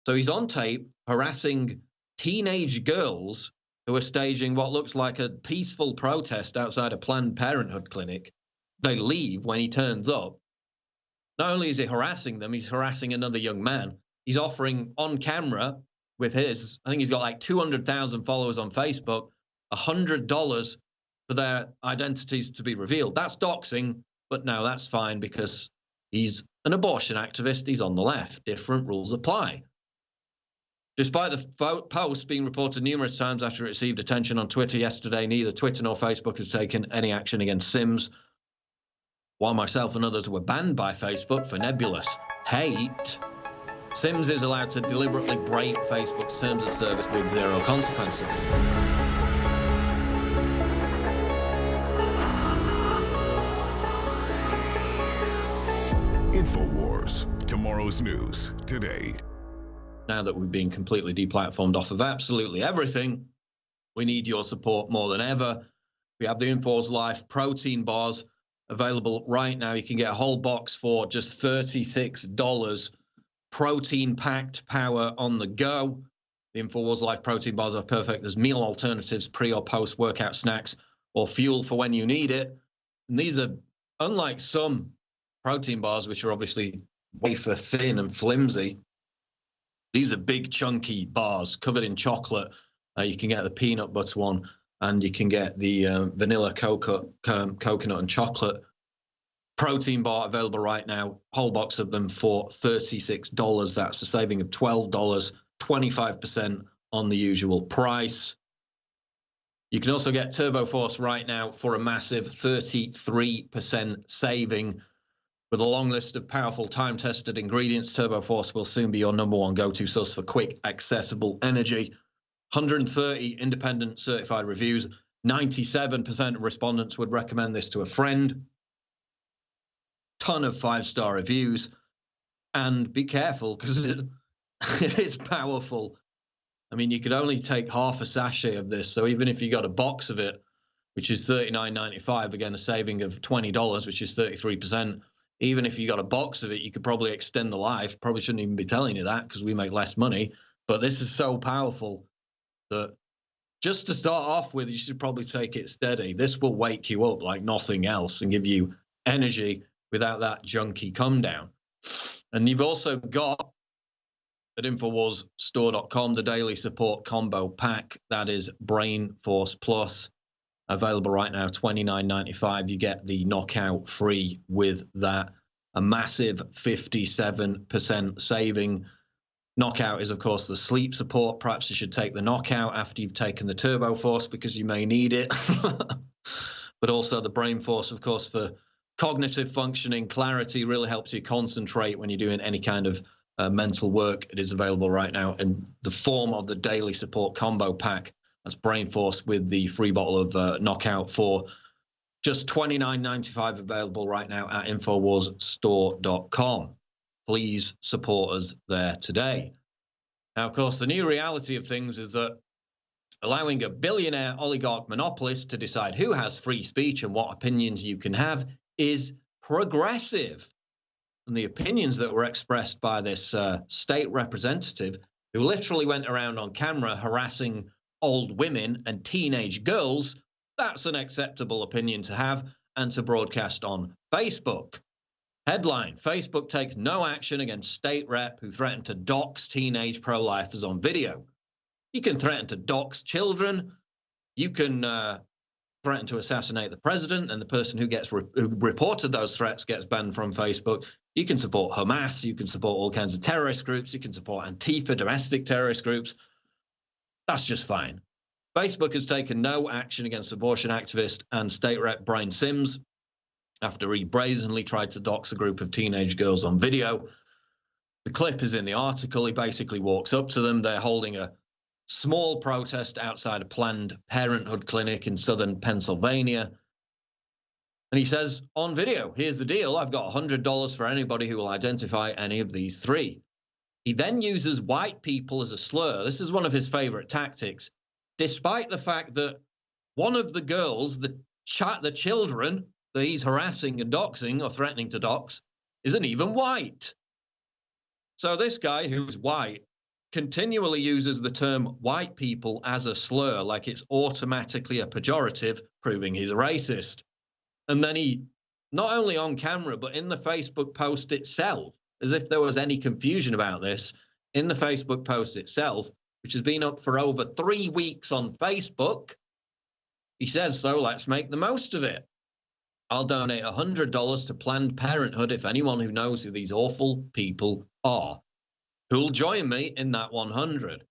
So he's on tape harassing teenage girls who are staging what looks like a peaceful protest outside a Planned Parenthood clinic. They leave when he turns up. Not only is he harassing them, he's harassing another young man. He's offering on camera with I think he's got like 200,000 followers on Facebook, $100 for their identities to be revealed. That's doxing, but no, that's fine because he's an abortion activist. He's on the left. Different rules apply. Despite the post being reported numerous times after it received attention on Twitter yesterday, neither Twitter nor Facebook has taken any action against Sims, while myself and others were banned by Facebook for nebulous hate. Sims is allowed to deliberately break Facebook's terms of service with zero consequences. InfoWars, tomorrow's news today. Now that we've been completely deplatformed off of absolutely everything, we need your support more than ever. We have the InfoWars Life protein bars available right now. You can get a whole box for just $36. Protein-packed power on the go. The InfoWars Life protein bars are perfect as meal alternatives, pre or post-workout snacks, or fuel for when you need it. And these are, unlike some protein bars, which are obviously wafer thin and flimsy, these are big, chunky bars covered in chocolate. You can get the peanut butter one, and you can get the vanilla coconut and chocolate protein bar available right now. Whole box of them for $36. That's a saving of $12, 25% on the usual price. You can also get Turbo Force right now for a massive 33% saving. With a long list of powerful time-tested ingredients, Turbo Force will soon be your number one go-to source for quick, accessible energy. 130 independent certified reviews. 97% of respondents would recommend this to a friend. Ton of 5-star reviews. And be careful, because it is powerful. I mean, you could only take half a sachet of this. So even if you got a box of it, which is $39.95, again, a saving of $20, which is 33%. Even if you got a box of it, you could probably extend the life. Probably shouldn't even be telling you that because we make less money. But this is so powerful that just to start off with, you should probably take it steady. This will wake you up like nothing else and give you energy without that junky come down. And you've also got at InfoWarsStore.com the daily support combo pack. That is Brain Force Plus. Available right now, $29.95. You get the knockout free with that. A massive 57% saving. Knockout is, of course, the sleep support. Perhaps you should take the knockout after you've taken the Turbo Force because you may need it. But also the Brain Force, of course, for cognitive functioning, clarity, really helps you concentrate when you're doing any kind of mental work. It is available right now in the form of the daily support combo pack. That's Brain Force with the free bottle of Knockout for just $29.95, available right now at InfoWarsStore.com. Please support us there today. Now, of course, the new reality of things is that allowing a billionaire oligarch monopolist to decide who has free speech and what opinions you can have is progressive. And the opinions that were expressed by this state representative, who literally went around on camera harassing old women and teenage girls, that's an acceptable opinion to have and to broadcast on Facebook. Headline: Facebook takes no action against state rep who threatened to dox teenage pro-lifers on video. You can threaten to dox children. You can threaten to assassinate the president, and the person who reported those threats gets banned from Facebook. You can support Hamas. You can support all kinds of terrorist groups. You can support Antifa, domestic terrorist groups. That's just fine. Facebook has taken no action against abortion activist and state rep Brian Sims after he brazenly tried to dox a group of teenage girls on video. The clip is in the article. He basically walks up to them. They're holding a small protest outside a Planned Parenthood clinic in southern Pennsylvania. And he says on video, here's the deal. I've got $100 for anybody who will identify any of these three. He then uses white people as a slur. This is one of his favorite tactics, despite the fact that one of the girls, the children that he's harassing and doxing or threatening to dox, isn't even white. So this guy who's white continually uses the term white people as a slur, like it's automatically a pejorative, proving he's a racist. And then he, not only on camera, but in the Facebook post itself, as if there was any confusion about this, in the Facebook post itself, which has been up for over 3 weeks on Facebook, he says, so let's make the most of it. I'll donate $100 to Planned Parenthood if anyone who knows who these awful people are. Who'll join me in that 100?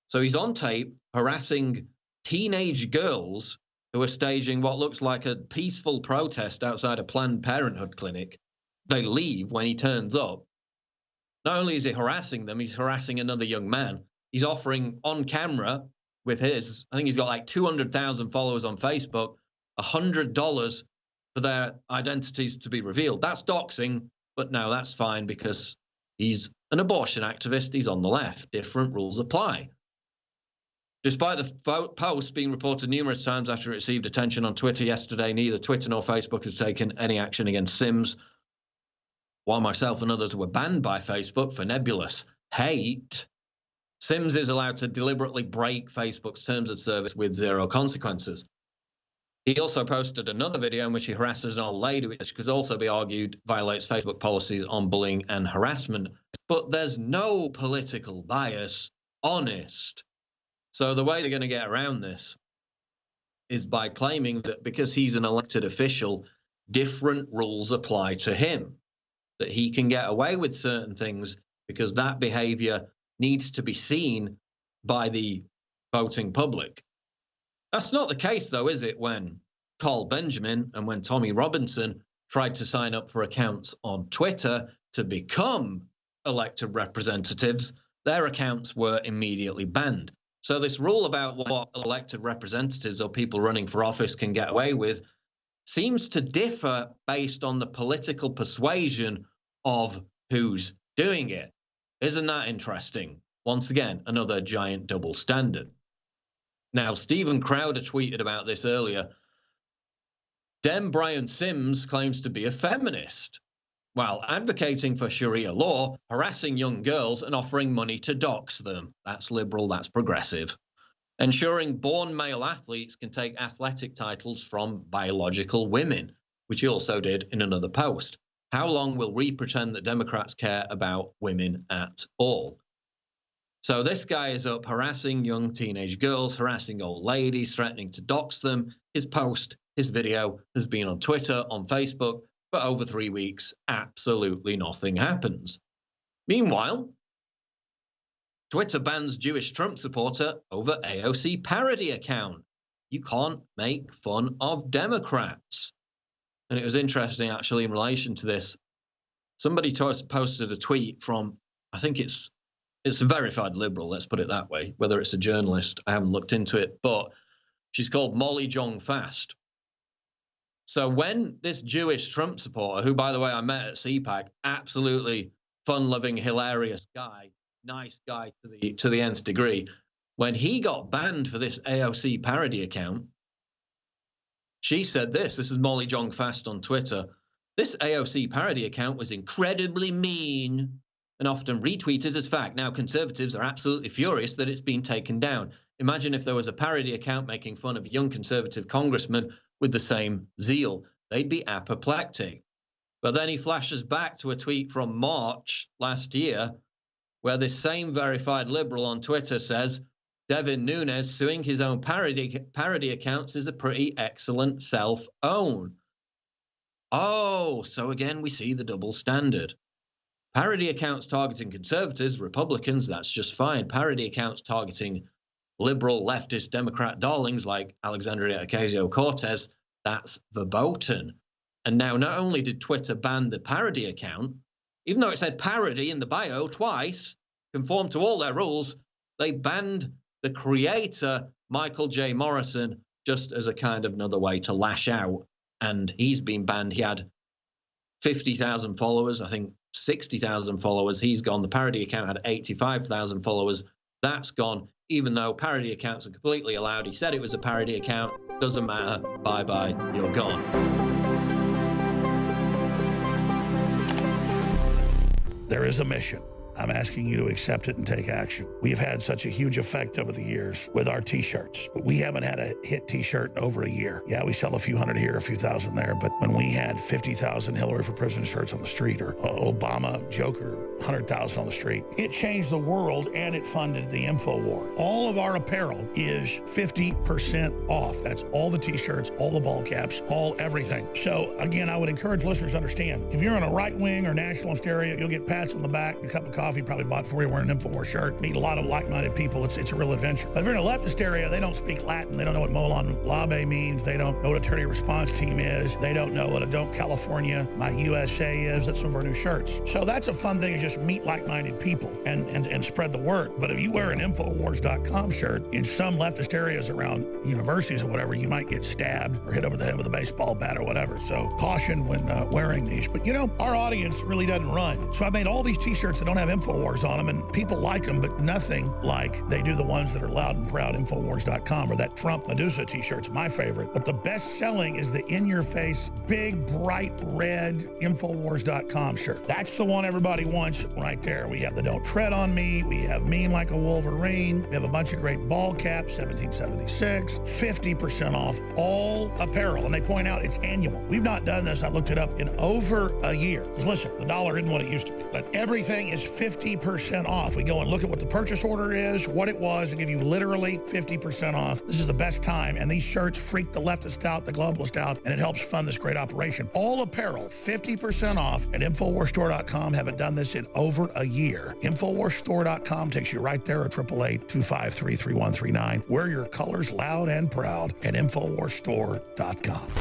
So he's on tape harassing teenage girls who are staging what looks like a peaceful protest outside a Planned Parenthood clinic. They leave when he turns up. Not only is he harassing them, he's harassing another young man. He's offering on camera with his, I think he's got like 200,000 followers on Facebook, $100 for their identities to be revealed. That's doxing, but no, that's fine because he's an abortion activist. He's on the left. Different rules apply. Despite the post being reported numerous times after it received attention on Twitter yesterday, neither Twitter nor Facebook has taken any action against Sims, while myself and others were banned by Facebook for nebulous hate. Sims is allowed to deliberately break Facebook's terms of service with zero consequences. He also posted another video in which he harasses an old lady, which could also be argued violates Facebook policies on bullying and harassment. But there's no political bias, honest. So the way they're going to get around this is by claiming that because he's an elected official, different rules apply to him, that he can get away with certain things because that behavior needs to be seen by the voting public. That's not the case, though, is it, when Carl Benjamin and when Tommy Robinson tried to sign up for accounts on Twitter to become elected representatives, their accounts were immediately banned. So this rule about what elected representatives or people running for office can get away with seems to differ based on the political persuasion of who's doing it. Isn't that interesting? Once again, another giant double standard. Now, Stephen Crowder tweeted about this earlier. Dem Brian Sims claims to be a feminist while advocating for Sharia law, harassing young girls and offering money to dox them. That's liberal, that's progressive. Ensuring born male athletes can take athletic titles from biological women, which he also did in another post. How long will we pretend that Democrats care about women at all? So this guy is up harassing young teenage girls, harassing old ladies, threatening to dox them. His post, his video has been on Twitter, on Facebook for over 3 weeks. Absolutely nothing happens. Meanwhile, Twitter bans Jewish Trump supporter over AOC parody account. You can't make fun of Democrats. And it was interesting, actually, in relation to this. Somebody posted a tweet from, I think it's a verified liberal, let's put it that way. Whether it's a journalist, I haven't looked into it, but she's called Molly Jong Fast. So when this Jewish Trump supporter, who, by the way, I met at CPAC, absolutely fun-loving, hilarious guy, nice guy to the nth degree, when he got banned for this AOC parody account, she said this is Molly Jong Fast on Twitter. This AOC parody account was incredibly mean and often retweeted as fact. Now, conservatives are absolutely furious that it's been taken down. Imagine if there was a parody account making fun of young conservative congressmen with the same zeal. They'd be apoplectic. But then he flashes back to a tweet from March last year where this same verified liberal on Twitter says, Devin Nunes suing his own parody accounts is a pretty excellent self-own. Oh, so again, we see the double standard. Parody accounts targeting conservatives, Republicans, that's just fine. Parody accounts targeting liberal, leftist, Democrat darlings like Alexandria Ocasio-Cortez, that's verboten. And now not only did Twitter ban the parody account, even though it said parody in the bio twice, conformed to all their rules, they banned the creator, Michael J. Morrison, just as a kind of another way to lash out. And he's been banned. He had 50,000 followers, I think 60,000 followers. He's gone. The parody account had 85,000 followers. That's gone, even though parody accounts are completely allowed. He said it was a parody account. Doesn't matter. Bye-bye. You're gone. There is a mission I'm asking you to accept it and take action. We've had such a huge effect over the years with our t-shirts, but we haven't had a hit t-shirt in over a year. Yeah, we sell a few hundred here, a few thousand there, but when we had 50,000 Hillary for President shirts on the street, or Obama Joker 100,000 on the street, it changed the world and it funded the InfoWar. All of our apparel is 50% off. That's all the t-shirts, all the ball caps, all everything. So again, I would encourage listeners to understand, if you're in a right-wing or nationalist area, you'll get pats on the back, a cup of coffee probably bought for you wearing an InfoWar shirt, meet a lot of like-minded people. It's a real adventure. But if you're in a leftist area, they don't speak Latin. They don't know what Molon Labe means. They don't know what attorney response team is. They don't know what a Don't California My USA is. That's some of our new shirts. So that's a fun thing, is just meet like-minded people and spread the word. But if you wear an Infowars.com shirt in some leftist areas around universities or whatever, you might get stabbed or hit over the head with a baseball bat or whatever. So caution when wearing these. But you know, our audience really doesn't run. So I made all these t-shirts that don't have Infowars on them, and people like them, but nothing like they do the ones that are loud and proud Infowars.com, or that Trump Medusa t-shirt's my favorite. But the best selling is the in-your-face, big, bright red Infowars.com shirt. That's the one everybody wants right there. We have the Don't Tread on Me. We have Mean Like a Wolverine. We have a bunch of great ball caps, 1776, 50% off all apparel. And they point out it's annual. We've not done this, I looked it up, in over a year. Because listen, the dollar isn't what it used to be, but everything is 50% off. We go and look at what the purchase order is, what it was, and give you literally 50% off. This is the best time. And these shirts freak the leftist out, the globalist out, and it helps fund this great operation. All apparel, 50% off at InfoWarsStore.com. Haven't done this in over a year. InfoWarsStore.com takes you right there at 888-253-3139. Wear your colors loud and proud at InfoWarsStore.com.